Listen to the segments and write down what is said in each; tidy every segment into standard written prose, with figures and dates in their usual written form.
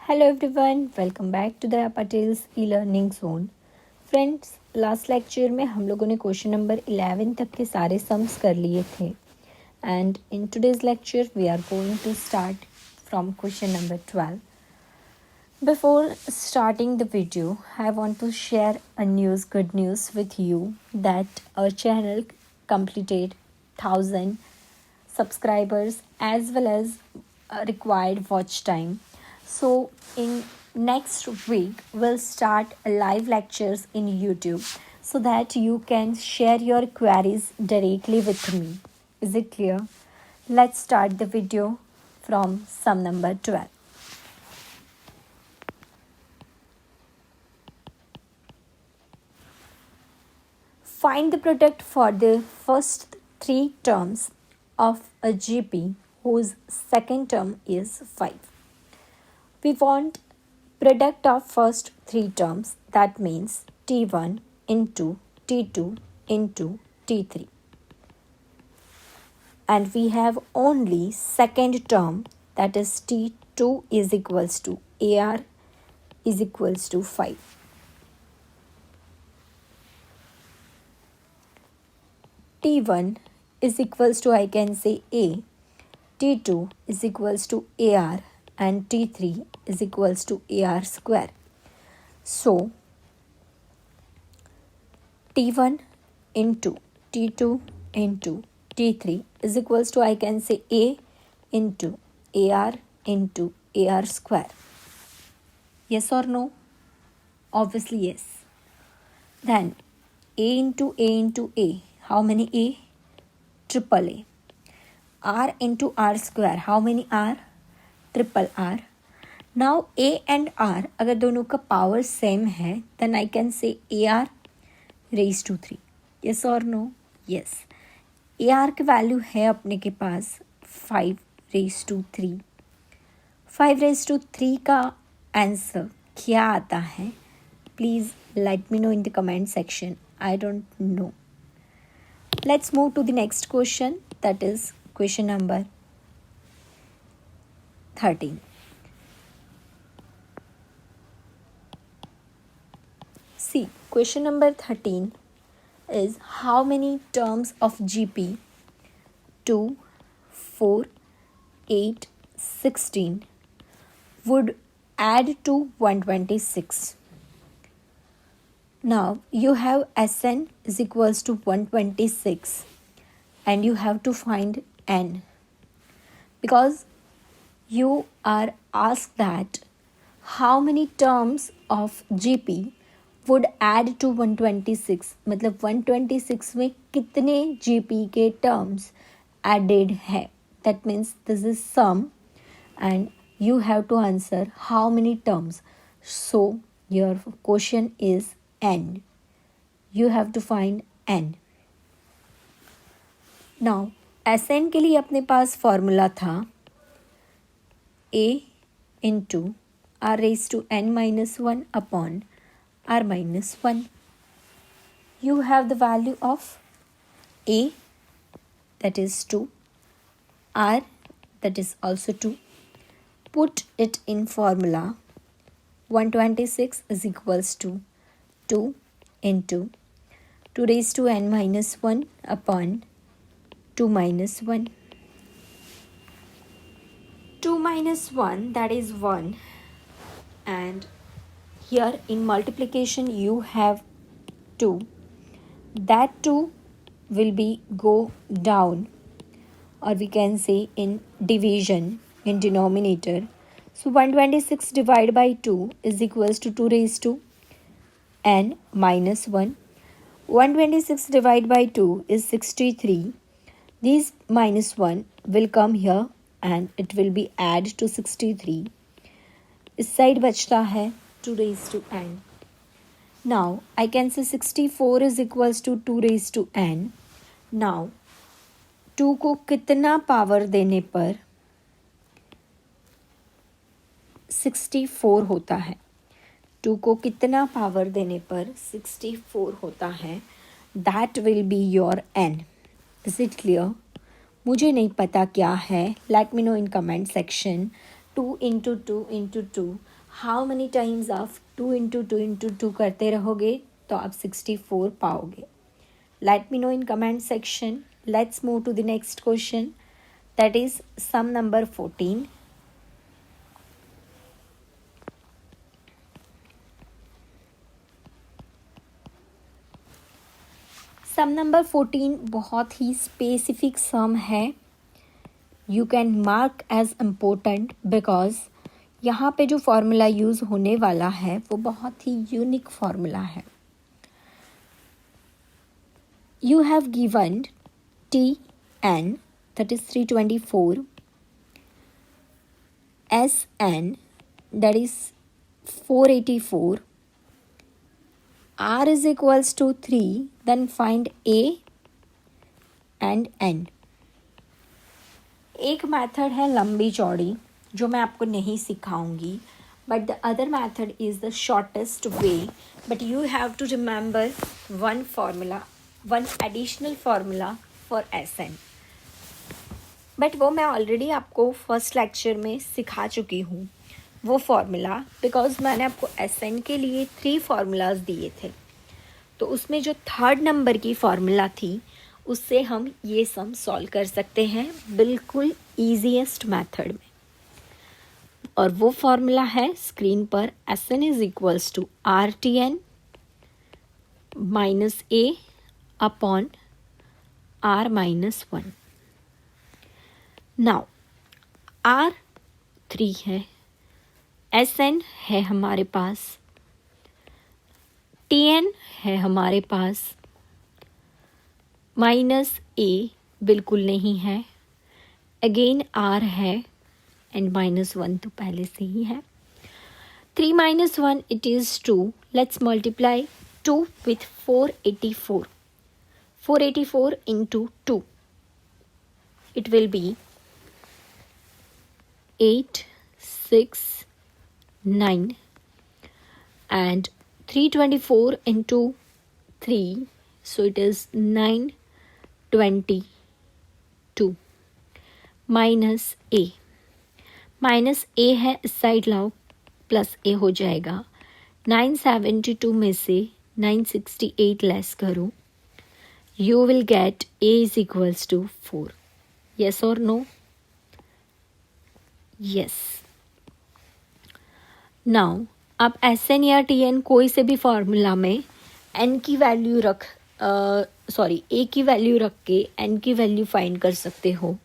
Hello everyone, welcome back to the Patel's e-learning zone. Friends, last lecture में हम लोगों ने क्वेश्चन नंबर 11 तक के सारे सम्स कर लिए थे and in today's lecture we are going to start from question number 12. Before starting the video, I want to share a good news with you that our channel completed 1000 subscribers as well as required watch time. So in next week we'll start live lectures in YouTube so that you can share your queries directly with me. Is it clear? Let's start the video from sum number 12. Find the product for the first three terms of a GP whose second term is 5. We want product of first three terms, that means T1 into T2 into T3. And we have only second term, that is T2 is equals to AR is equals to 5. T1 is equals to, I can say A, T2 is equals to AR and T3 is equals to AR square. So, T1 into T2 into T3 is equals to, I can say A into AR into AR square. Yes or no? Obviously yes. Then A into A. How many A? Triple A. R into R square. How many R? Triple R. Now A and R अगर दोनों का power same है then I can say AR raised to 3. Yes or no? Yes. AR की value है अपने के पास 5 raised to 3. 5 raised to 3 का answer क्या आता है? Please let me know in the comment section. I don't know. Let's move to the next question, that is question number 13. See, question number 13 is how many terms of GP 2, 4, 8, 16 would add to 126. Now you have Sn is equals to 126 and you have to find n because you are asked that how many terms of GP would add to 126. मतलब 126 में कितने GP के terms added है. That means this is sum and you have to answer how many terms. So your question is n. You have to find n. Now Sn के लिए अपने पास formula था a into r raised to n minus 1 upon r minus 1. You have the value of a, that is 2, r, that is also 2. Put it in formula. 126 is equals to 2 into 2 raised to n minus 1 upon 2 minus 1. 2 minus 1, that is 1, and here in multiplication you have 2. That 2 will be go down, or we can say in division in denominator. So 126 divided by 2 is equals to 2 raised to n minus 1. 126 divided by 2 is 63. This minus 1 will come here and it will be add to 63. इस side बचता है 2 raised to n. Now I can say 64 is equals to 2 raised to n. Now 2 को कितना power देने पर 64 होता है? 2 को कितना पावर देने पर 64 होता है? That will be your n. Is it clear? मुझे नहीं पता क्या है. Let me know in comment section. 2 into 2 into 2. How many times आप 2 इंटू 2 इंटू 2 करते रहोगे तो आप 64 पाओगे. Let me know in comment section. Let's move to the next question, that is sum number 14. Sum number 14 बहुत ही specific sum है. You can mark as important because यहाँ पे जो फॉर्मूला यूज़ होने वाला है वो बहुत ही यूनिक फॉर्मूला है. You have given T N, that is 324, Sn, that is 484, R is equals to 3, then find A and N. एक मेथड है लंबी चौड़ी जो मैं आपको नहीं सिखाऊंगी, but the other method is the shortest way. But you have to remember one formula, one additional formula for Sn. बट वो मैं ऑलरेडी आपको फर्स्ट लेक्चर में सिखा चुकी हूँ वो फार्मूला, बिकॉज मैंने आपको Sn के लिए 3 फार्मूलाज दिए थे. तो उसमें जो थर्ड नंबर की फार्मूला थी उससे हम ये सम सॉल्व कर सकते हैं बिल्कुल ईजीएस्ट मेथड में. और वो फार्मूला है स्क्रीन पर. Sn is equals to RTn minus A upon R minus 1. Now R 3 है, Sn है हमारे पास, Tn है हमारे पास, माइनस A बिल्कुल नहीं है, अगेन R है एंड माइनस 1 तो पहले से ही है. 3 minus 1 it is 2. Let's multiply 2 with 484. 484 into 2. It will be 8, 6, 9 and 324 into 3, so it is 922 minus A. Minus A है इस साइड लाओ, प्लस A हो जाएगा. 972 में से 968 लेस करो, you will get A is equals to 4. Yes or no? Yes. Now आप Sn या Tn कोई से भी फार्मूला में n की वैल्यू A की वैल्यू रख के n की वैल्यू फाइंड कर सकते हो.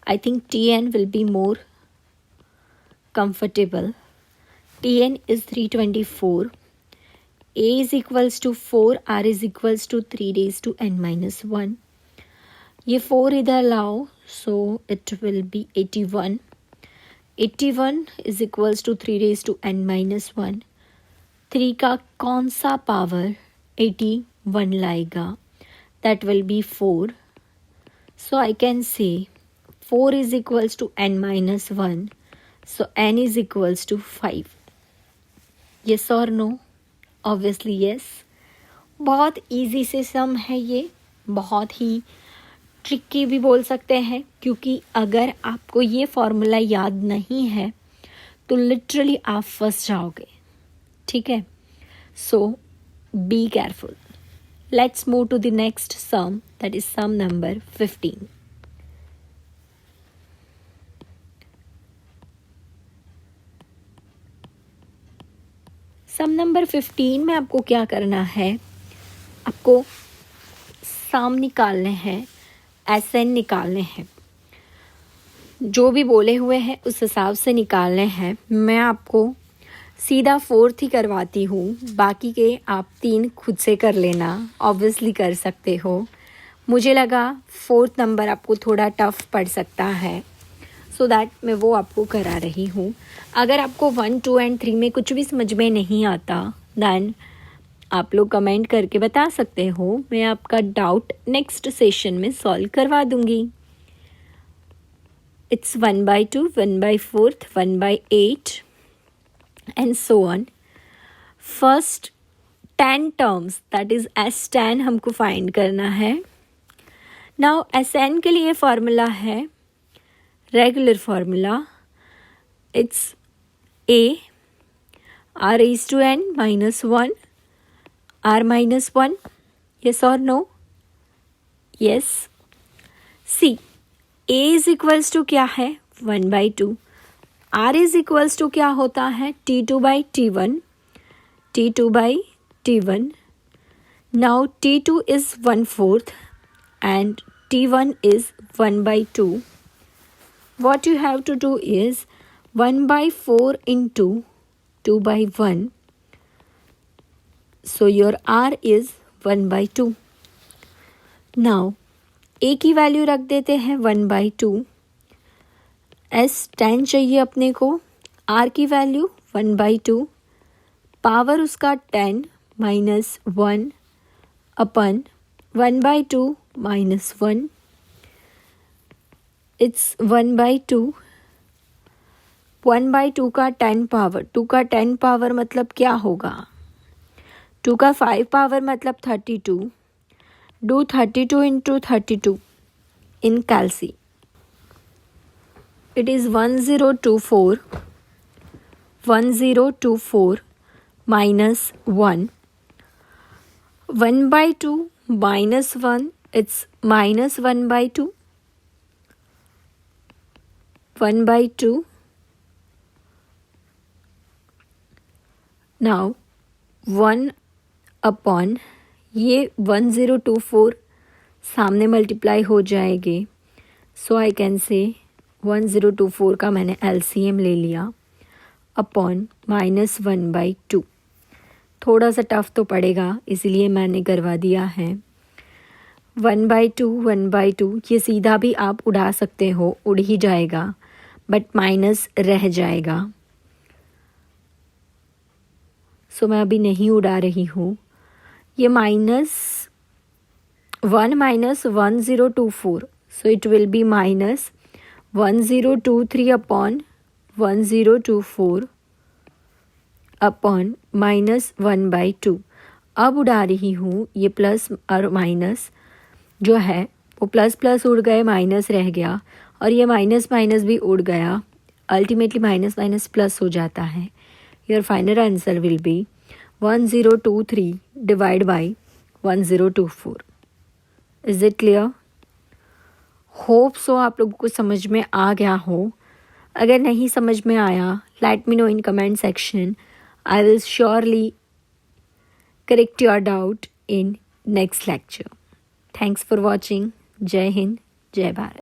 I think Tn will be more comfortable. Tn is 324. A is equals to 4, R is equals to 3 raised to n minus 1. ये 4 इधर लाओ, so it will be 81. 81 is equals to 3 raised to n minus 1. 3 का कौन सा power 81 लाएगा? That will be 4. So I can say 4 is equals to n minus 1. So n is equals to 5. Yes or no? Obviously yes. बहुत easy से सम है ये, बहुत ही tricky भी बोल सकते हैं, क्योंकि अगर आपको ये फॉर्मूला याद नहीं है तो लिटरली आप फंस जाओगे. ठीक है, so be careful. Let's move to the next sum, that is sum number 15. Sum number 15 में आपको क्या करना है, आपको सम निकालने हैं, Sn निकालने हैं. जो भी बोले हुए हैं उस हिसाब से निकालने हैं. मैं आपको सीधा 4th ही करवाती हूँ, बाकी के आप 3 खुद से कर लेना, ऑब्वियसली कर सकते हो. मुझे लगा 4th नंबर आपको थोड़ा टफ पड़ सकता है, सो दैट मैं वो आपको करा रही हूँ. अगर आपको 1, 2 एंड 3 में कुछ भी समझ में नहीं आता, दैन आप लोग कमेंट करके बता सकते हो. मैं आपका डाउट नेक्स्ट सेशन में सॉल्व करवा दूंगी. It's 1/2, 1/4, 1/8 and so on. First 10 terms, that is S10 हमको फाइंड करना है. नाउ Sn के लिए फॉर्मूला है regular formula. It's A r raised to n minus 1, r minus 1, yes or no? Yes. C, a is equals to क्या है? 1/2. r is equals to क्या होता है? T2/T1, T2/T1. Now T2 is 1/4 and T1 is 1/2. What you have to do is 1/4 into 2/1. So your r is 1/2. Now a की value रख देते हैं 1/2. s 10 चाहिए अपने को. r की वैल्यू 1/2. पावर उसका 10 minus 1 upon 1/2 minus 1. It's 1/2. 1/2 का 10 पावर. 2 का 10 पावर मतलब क्या होगा? 2 का 5 पावर मतलब 32. Do 32 into 32 in Calci. It is 1024. 1024 minus 1. 1/2 minus 1, it's minus 1/2. 1/2. Now 1 upon ये 1024 सामने मल्टीप्लाई हो जाएंगे. सो आई कैन से 1024 का मैंने LCM ले लिया अपॉन माइनस 1/2. थोड़ा सा टफ तो पड़ेगा इसलिए मैंने करवा दिया है. 1/2 1/2 ये सीधा भी आप उड़ा सकते हो, उड़ ही जाएगा बट माइनस रह जाएगा. सो मैं अभी नहीं उड़ा रही हूँ. ये -1 minus 1024. So it will be minus 1023 upon 1024 upon minus 1/2. अब उड़ा रही हूँ. ये प्लस और माइनस जो है वो प्लस प्लस उड़ गए, माइनस रह गया और ये माइनस माइनस भी उड़ गया. अल्टीमेटली माइनस माइनस प्लस हो जाता है. Your final answer will be 1023 divide by 1024. Is it clear? Hope so आप लोगों को समझ में आ गया हो. अगर नहीं समझ में आया, late me know in comment section. I will surely correct your doubt in next lecture. Thanks for watching. जय हिंद, जय भारत.